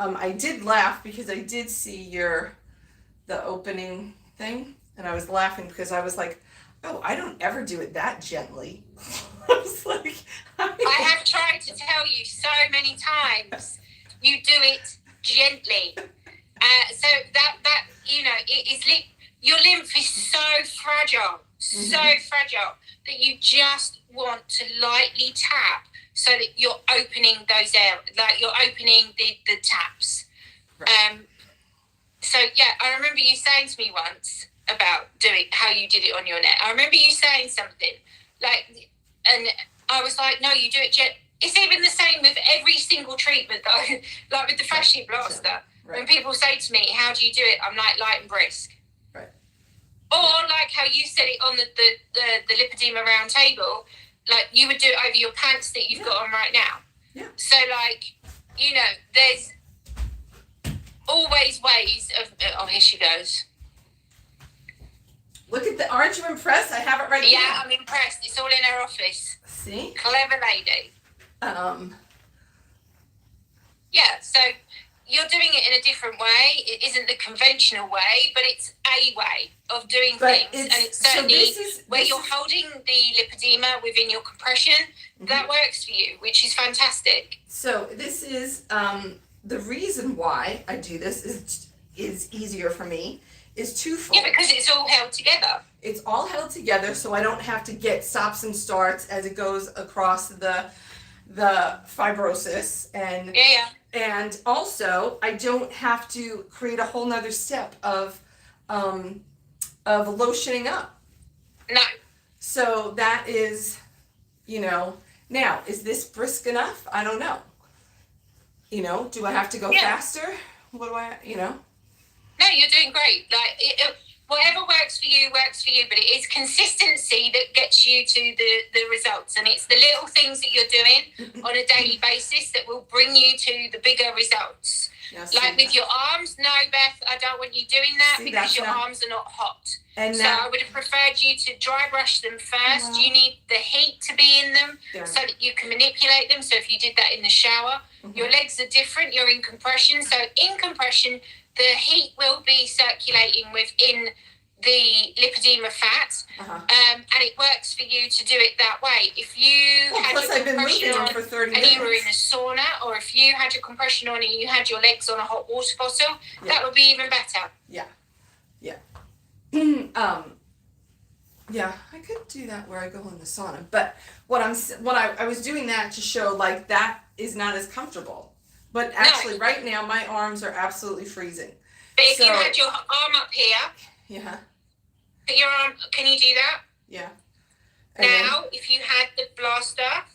I did laugh because I did see the opening thing, and I was laughing because I was like, oh, I don't ever do it that gently. I was like, I have tried to tell you so many times, you do it gently. So that it is your lymph is so fragile, that you just want to lightly tap so that you're opening those areas, like you're opening the taps. Right. So yeah, I remember you saying to me once about how you did it on your neck. I remember you saying something and I was like, no, you do it it's even the same with every single treatment that like with the fascia blaster. Right. When people say to me, how do you do it? I'm like, light and brisk. Right. Or like how you said it on the lipedema round table, like you would do it over your pants that you've got on right now. Yeah. So there's always ways of, oh, here she goes. Look at aren't you impressed? I have it right here. Yeah, I'm impressed. It's all in her office. See? Clever lady. Yeah, so you're doing it in a different way. It isn't the conventional way, but it's a way of doing things. And it's certainly where you're holding the lipedema within your compression, that works for you, which is fantastic. So this is the reason why I do this is easier for me is twofold. Yeah, because it's all held together. It's all held together, so I don't have to get stops and starts as it goes across the fibrosis, and and also I don't have to create a whole nother step of lotioning up. No. So that is, now is this brisk enough? I don't know. Do I have to go faster? What do I? No, you're doing great. Like whatever works for you, but it is consistency that gets you to the results. And it's the little things that you're doing on a daily basis that will bring you to the bigger results. Like with your arms, no, Beth, I don't want you doing that because your arms are not hot. And so I would have preferred you to dry brush them first. You need the heat to be in them so that you can manipulate them. So if you did that in the shower, your legs are different. You're in compression. So in compression, the heat will be circulating within the lipedema fat, and it works for you to do it that way. If you had your compression on for 30 and minutes. you were in a sauna, or if you had your compression on and you had your legs on a hot water bottle, that would be even better. Yeah. Yeah, I could do that where I go in the sauna, but I was doing that to show like that is not as comfortable. But actually, right now my arms are absolutely freezing. But if you had your arm up here, put your arm. Can you do that? Yeah. And now, if you had the blaster,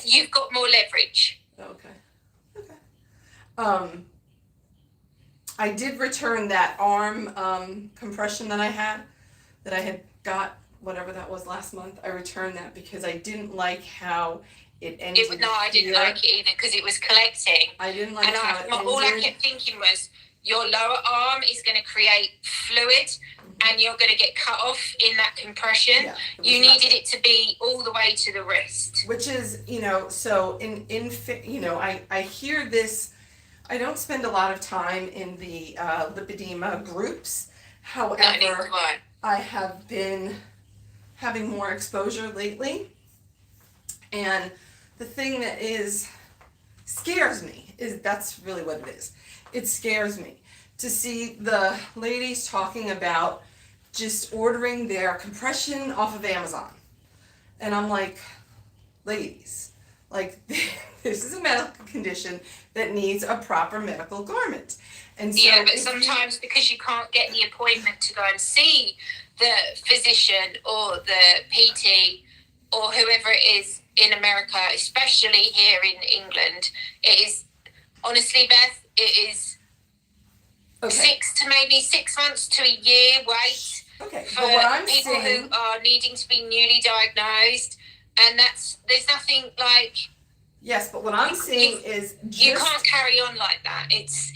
you've got more leverage. Okay. I did return that arm compression that I had got, whatever that was last month. I returned that because I didn't like how it ended. I didn't like it either because it was collecting. I didn't like how it ended. All I kept thinking was, your lower arm is going to create fluid and you're going to get cut off in that compression. Yeah, you needed it to be all the way to the wrist. Which is, so I hear this. I don't spend a lot of time in the lipedema groups. However, I have been having more exposure lately. And the thing that scares me that's really what it is. It scares me to see the ladies talking about just ordering their compression off of Amazon. And I'm like, ladies, like this is a medical condition that needs a proper medical garment. And so but sometimes because you can't get the appointment to go and see the physician or the PT or whoever it is in America, especially here in England, it is, honestly, Beth, it is 6 months to a year wait for people who are needing to be newly diagnosed, and there's nothing like. Yes, but what I'm seeing is you can't carry on like that. It's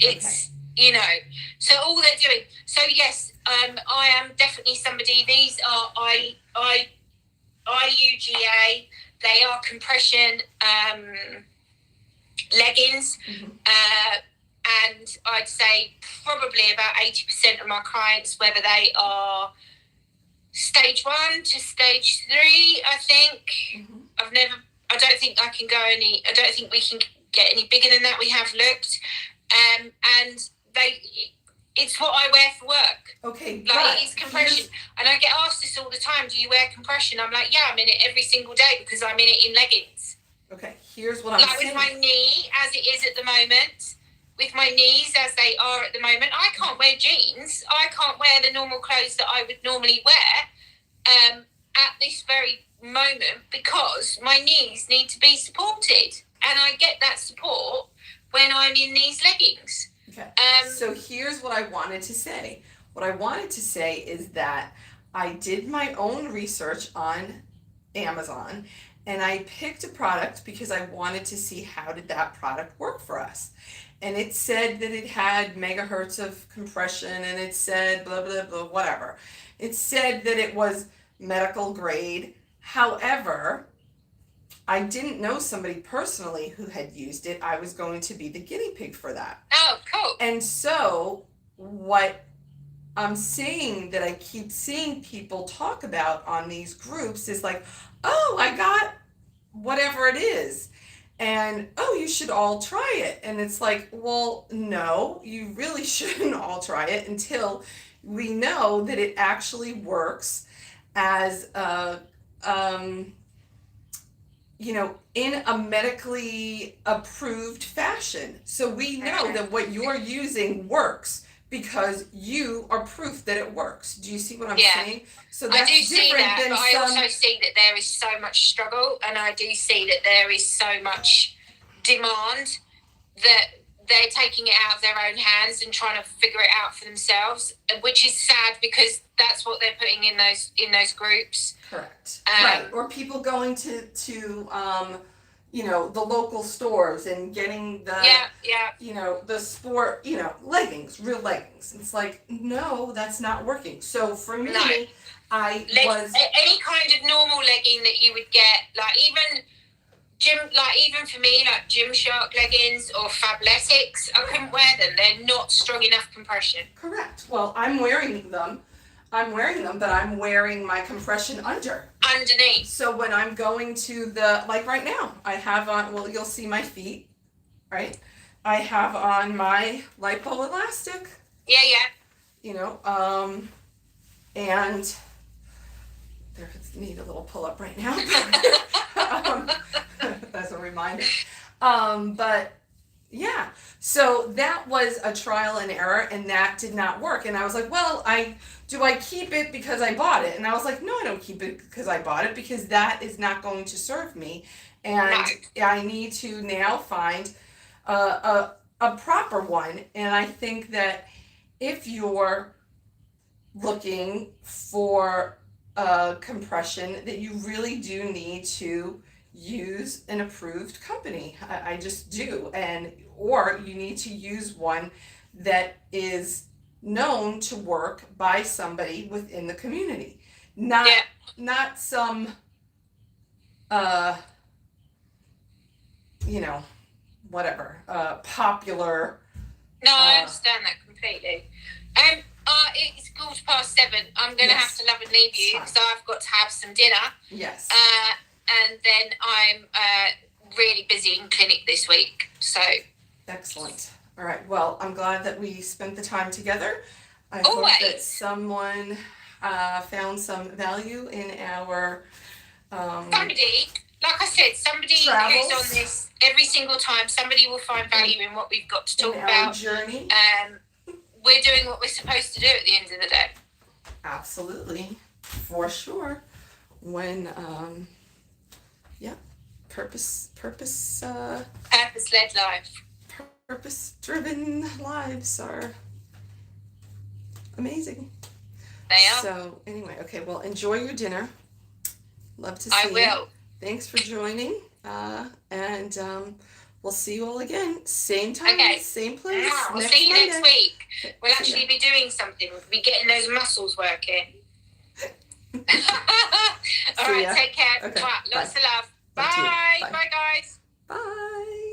So all they're doing. So yes, I am definitely somebody. These are IUGA. They are compression leggings. And I'd say probably about 80% of my clients, whether they are stage 1 to stage 3, I think. I don't think I can go I don't think we can get any bigger than that. We have looked. And it's what I wear for work. Okay, like it's compression. And I get asked this all the time, do you wear compression? I'm like, yeah, I'm in it every single day because I'm in it in leggings. Okay, here's what I'm saying. Like with my knee, as it is at the moment, with my knees as they are at the moment, I can't wear jeans. I can't wear the normal clothes that I would normally wear at this very moment because my knees need to be supported. And I get that support when I'm in these leggings. Okay. So here's what I wanted to say. What I wanted to say is that I did my own research on Amazon and I picked a product because I wanted to see how did that product work for us. And it said that it had megahertz of compression and it said blah, blah, blah, whatever. It said that it was medical grade. However, I didn't know somebody personally who had used it. I was going to be the guinea pig for that. Oh, cool. And so what I'm saying that I keep seeing people talk about on these groups is like, oh, I got whatever it is. And oh, you should all try it. And it's like, well, no, you really shouldn't all try it until we know that it actually works as a, in a medically approved fashion. So we know that what you're using works because you are proof that it works. Do you see what I'm saying? So that's I do see that, than but I also see that there is so much struggle, and I do see that there is so much demand that they're taking it out of their own hands and trying to figure it out for themselves, which is sad because that's what they're putting in those groups. Correct. Right. Or people going to the local stores and getting the the sport, leggings, real leggings. It's like, no, that's not working. So for me, any kind of normal legging that you would get, like even for me, like Gymshark leggings or Fabletics, I couldn't wear them. They're not strong enough compression. Correct. Well, I'm wearing them, but I'm wearing my compression underneath. So when I'm going to like right now, I have on, well, you'll see my feet, right? I have on my lipoelastic. Yeah. And there, need a little pull up right now. As a reminder. But yeah, so that was a trial and error, and that did not work. And I was like, well, do I keep it because I bought it? And I was like, no, I don't keep it because I bought it, because that is not going to serve me. And I need to now find a proper one. And I think that if you're looking for compression, that you really do need to use an approved company. I just do. Or you need to use one that is known to work by somebody within the community, not some popular. No, I understand that completely. It's 7:15. I'm going to have to love and leave you because I've got to have some dinner. Yes. And then I'm really busy in clinic this week. So. Excellent. All right. Well, I'm glad that we spent the time together. I hope that someone found some value in our. Somebody, like I said, who's on this every single time. Somebody will find value in what we've got to talk about. Our journey. We're doing what we're supposed to do at the end of the day. Absolutely, for sure. When, purpose-led life. Purpose-driven lives are amazing. They are. So anyway, okay. Well, enjoy your dinner. Love to see you. I will. Thanks for joining. And we'll see you all again. Same time, same place. Yeah, we'll see you next week. We'll actually be doing something. We'll be getting those muscles working. All right, take care. Okay. Lots of love. Bye. Bye, guys. Bye.